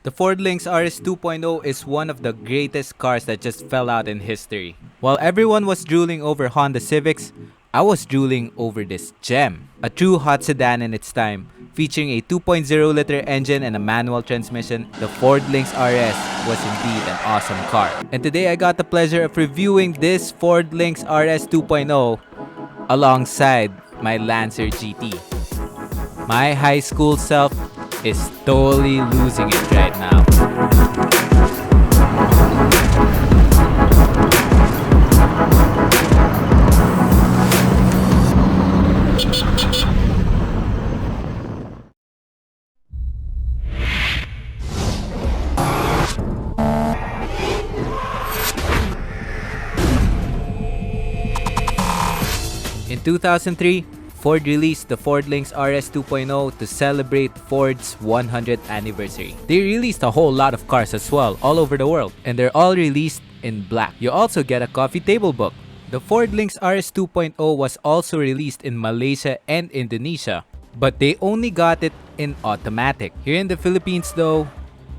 The Ford Lynx RS 2.0 is one of the greatest cars that just fell out in history. While everyone was drooling over Honda Civics, I was drooling over this gem. A true hot sedan in its time, featuring a 2.0-liter engine and a manual transmission, the Ford Lynx RS was indeed an awesome car. And today I got the pleasure of reviewing this Ford Lynx RS 2.0 alongside my Lancer GT. My high school self is totally losing it right now. In 2003, Ford released the Ford Lynx RS 2.0 to celebrate Ford's 100th anniversary. They released a whole lot of cars as well, all over the world, and they're all released in black. You also get a coffee table book. The Ford Lynx RS 2.0 was also released in Malaysia and Indonesia, but they only got it in automatic. Here in the Philippines though,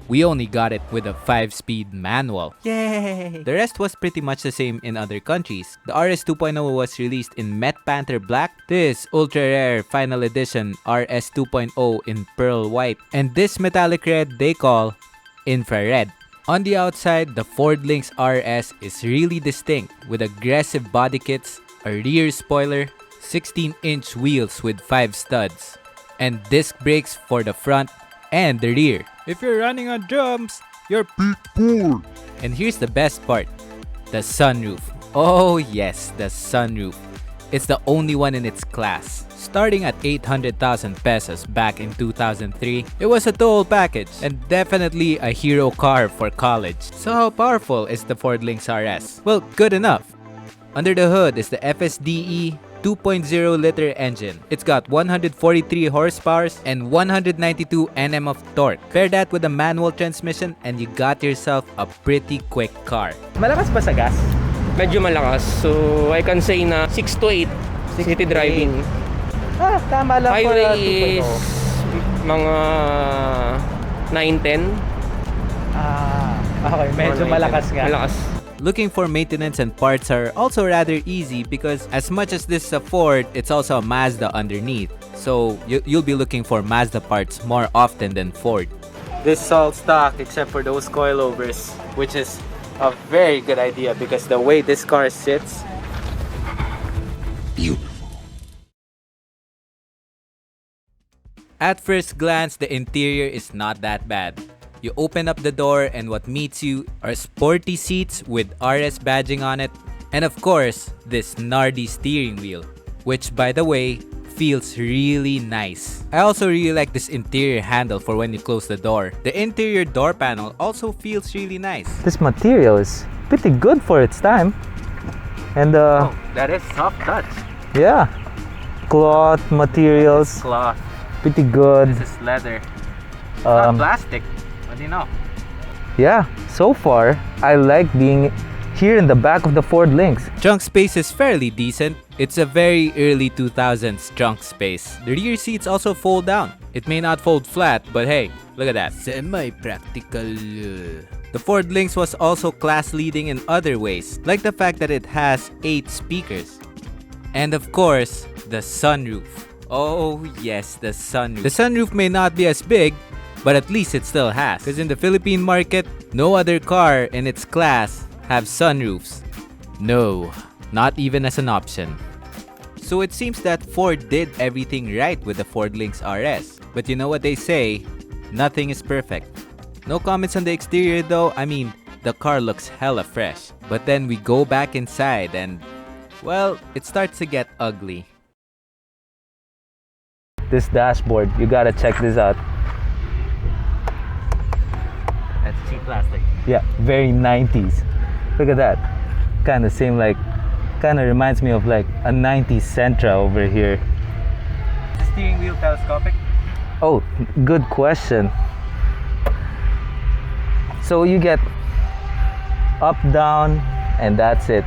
we only got it with a 5-speed manual. Yay! The rest was pretty much the same in other countries. The RS 2.0 was released in Met Panther Black, this ultra rare final edition RS 2.0 in pearl white, and this metallic red they call infrared. On the outside, the Ford Lynx RS is really distinct with aggressive body kits, a rear spoiler, 16-inch wheels with 5 studs, and disc brakes for the front and the rear. If you're running on drums, you're cool. And here's the best part, the sunroof. Oh yes, the sunroof. It's the only one in its class. Starting at 800,000 pesos back in 2003, it was a total package and definitely a hero car for college. So how powerful is the Ford Lynx RS? Well, good enough. Under the hood is the FSDE 2.0-liter engine. It's got 143 horsepower and 192 Nm of torque. Pair that with a manual transmission and you got yourself a pretty quick car. Malakas ba sa gas? Medyo malakas. So, I can say na 6 to 8 city driving. Tama lang for Highway is mga 9-10. Okay. Medyo malakas nga. Malakas. Looking for maintenance and parts are also rather easy because as much as this is a Ford, it's also a Mazda underneath. So you'll be looking for Mazda parts more often than Ford. This is all stock except for those coilovers, which is a very good idea because the way this car sits, beautiful. At first glance, the interior is not that bad. You open up the door and what meets you are sporty seats with RS badging on it, and of course, this nardy steering wheel, which by the way, feels really nice. I also really like this interior handle for when you close the door. The interior door panel also feels really nice. This material is pretty good for its time. And Oh, that is soft touch. yeah, cloth materials, Cloth. pretty good. This is leather. It's not Um, plastic. What do you know? Yeah, so far I like being here in the back of the Ford Lynx. Trunk space is fairly decent. It's a very early 2000s trunk space. The rear seats also fold down. It may not fold flat, but hey, look at that. Semi-practical. The Ford Lynx was also class-leading in other ways, like the fact that it has 8 speakers. And of course, the sunroof. Oh yes, the sunroof. The sunroof may not be as big, but at least it still has. Because in the Philippine market, no other car in its class have sunroofs. No, not even as an option. So it seems that Ford did everything right with the Ford Lynx RS. But you know what they say, nothing is perfect. No comments on the exterior though. I mean, the car looks hella fresh. But then we go back inside and, well, it starts to get ugly. This dashboard, you gotta check this out. That's cheap plastic. Yeah, very 90s. Look at that. Kind of reminds me of like a 90s Sentra over here. The steering wheel telescopic. Oh, good question. So you get up, down, and that's it.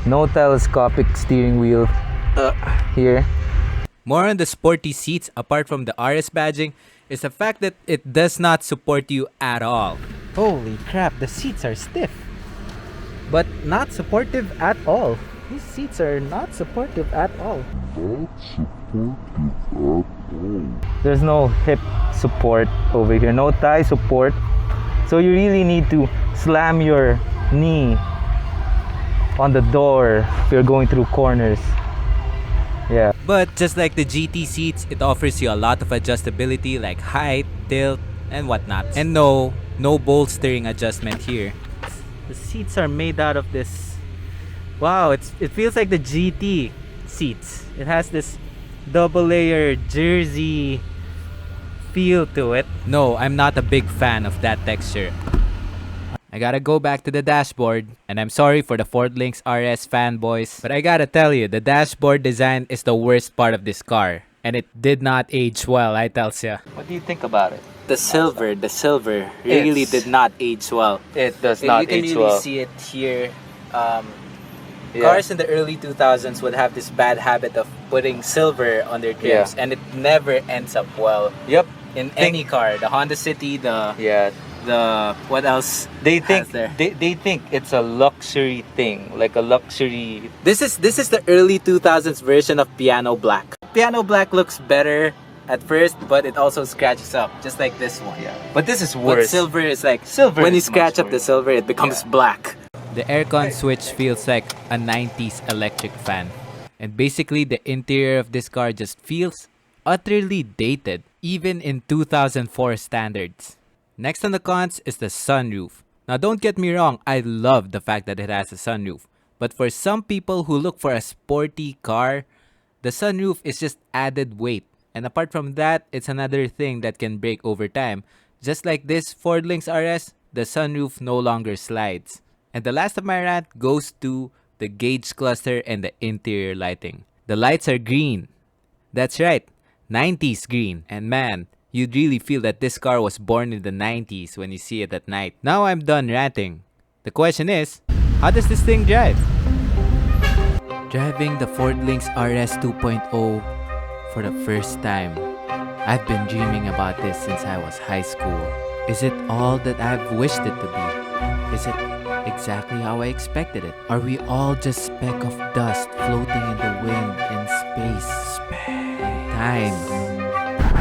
No telescopic steering wheel here. More on the sporty seats apart from the RS badging, is the fact that it does not support you at all. Holy crap, the seats are stiff. But not supportive at all. These seats are not supportive at all. There's no hip support over here, no thigh support. So you really need to slam your knee on the door if you're going through corners. Yeah. But just like the GT seats, it offers you a lot of adjustability like height, tilt, and whatnot. And no bolstering adjustment here. The seats are made out of this. Wow, it feels like the GT seats. It has this double layer jersey feel to it. No, I'm not a big fan of that texture. I gotta go back to the dashboard, and I'm sorry for the Ford Lynx RS fanboys, but I gotta tell you, the dashboard design is the worst part of this car, and it did not age well, I tells ya. What do you think about it? The silver really did not age well. It does not age You can well. really see it here. Cars in the early 2000s would have this bad habit of putting silver on their trims, and it never ends up well. Yep. In any car, the Honda City, the what else? They think there? they think it's a luxury thing, like a luxury. This is the early 2000s version of piano black. Piano black looks better at first, but it also scratches up, just like this one. Yeah. But this is But worse. silver is like Silver when you is scratch much up the worse. silver, it becomes black. The aircon switch feels like a 90s electric fan. And basically the interior of this car just feels utterly dated, even in 2004 standards. Next on the cons is the sunroof. Now don't get me wrong, I love the fact that it has a sunroof. But for some people who look for a sporty car, the sunroof is just added weight. And apart from that, it's another thing that can break over time. Just like this Ford Lynx RS, the sunroof no longer slides. And the last of my rant goes to the gauge cluster and the interior lighting. The lights are green. That's right, 90s green. And man, you'd really feel that this car was born in the 90s when you see it at night. Now I'm done ranting. The question is, how does this thing drive? Driving the Ford Lynx RS 2.0 for the first time. I've been dreaming about this since I was high school. Is it all that I've wished it to be? Is it exactly how I expected it? Are we all just speck of dust floating in the wind in space and time?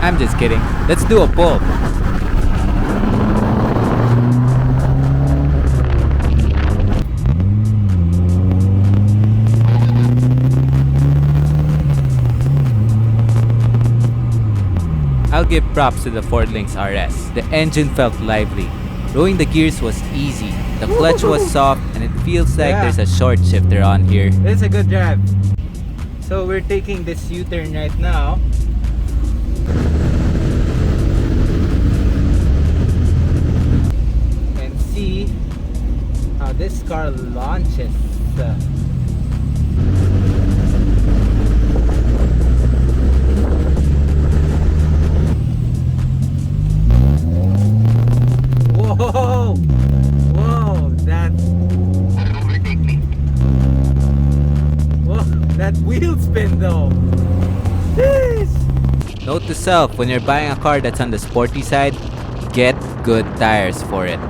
I'm just kidding. Let's do a poll. I'll give props to the Ford Lynx RS. The engine felt lively. Rolling the gears was easy. The clutch was soft and it feels like there's a short shifter on here. It's a good drive. So we're taking this U-turn right now. And see how this car launches. Whoa! Whoa! That wheel spin though. Jeez. Note to self, when you're buying a car that's on the sporty side, get good tires for it.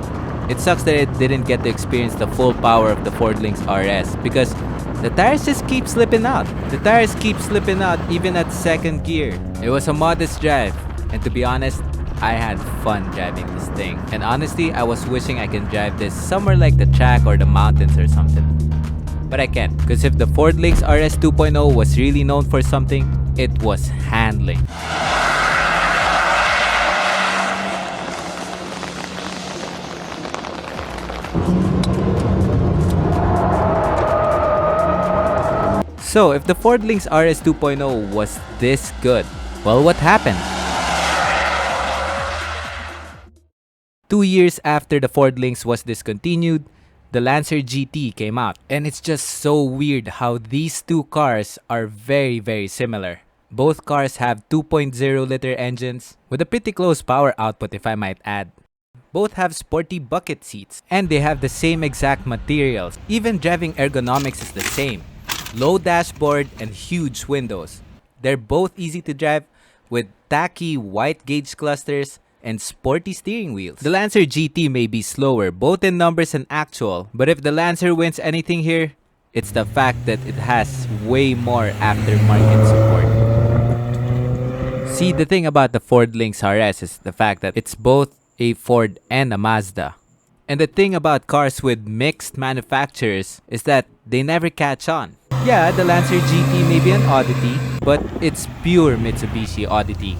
It sucks that it didn't get to experience the full power of the Ford Lynx RS because the tires just keep slipping out. The tires keep slipping out even at second gear. It was a modest drive, and to be honest, I had fun driving this thing. And honestly, I was wishing I can drive this somewhere like the track or the mountains or something. But I can't, because if the Ford Lynx RS 2.0 was really known for something, it was handling. So, if the Ford Lynx RS 2.0 was this good, well, what happened? 2 years after the Ford Lynx was discontinued, the Lancer GT came out. And it's just so weird how these two cars are very, very similar. Both cars have 2.0 liter engines with a pretty close power output, if I might add. Both have sporty bucket seats and they have the same exact materials. Even driving ergonomics is the same. Low dashboard and huge windows. They're both easy to drive, with tacky white gauge clusters and sporty steering wheels. The Lancer GT may be slower both in numbers and actual, but if the Lancer wins anything here, it's the fact that it has way more aftermarket support. See, the thing about the Ford Lynx RS is the fact that it's both a Ford and a Mazda. And the thing about cars with mixed manufacturers is that they never catch on. Yeah, the Lancer GT may be an oddity, but it's pure Mitsubishi oddity.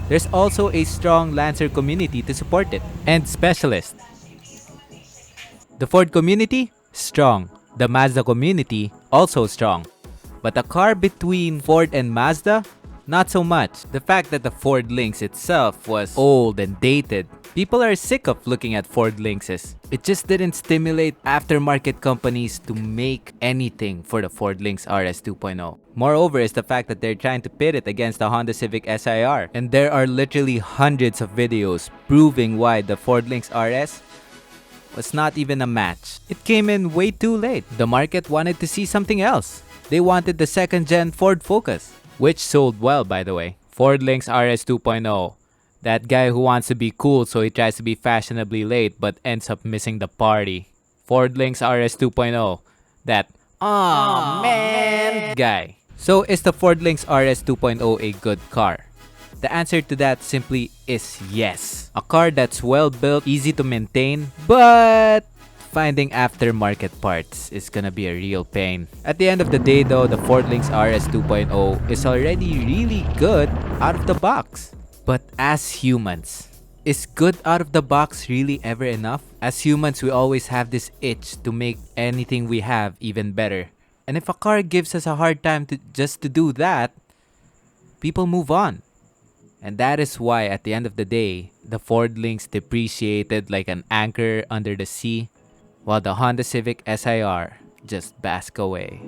There's also a strong Lancer community to support it, and specialists. The Ford community? Strong. The Mazda community? Also strong. But a car between Ford and Mazda? Not so much. The fact that the Ford Lynx itself was old and dated, people are sick of looking at Ford Lynxes. It just didn't stimulate aftermarket companies to make anything for the Ford Lynx RS 2.0. Moreover is the fact that they're trying to pit it against the Honda Civic SiR. And there are literally hundreds of videos proving why the Ford Lynx RS was not even a match. It came in way too late. The market wanted to see something else. They wanted the second-gen Ford Focus, which sold well, by the way. Ford Lynx RS 2.0. That guy who wants to be cool, so he tries to be fashionably late but ends up missing the party. Ford Lynx RS 2.0. That "aw man" guy. So is the Ford Lynx RS 2.0 a good car? The answer to that simply is yes. A car that's well built, easy to maintain, but finding aftermarket parts is gonna be a real pain. At the end of the day though, the Ford Lynx RS 2.0 is already really good out of the box. But as humans, is good out of the box really ever enough? As humans, we always have this itch to make anything we have even better. And if a car gives us a hard time just to do that, people move on. And that is why at the end of the day, the Ford Lynx depreciated like an anchor under the sea, while the Honda Civic SiR just bask away.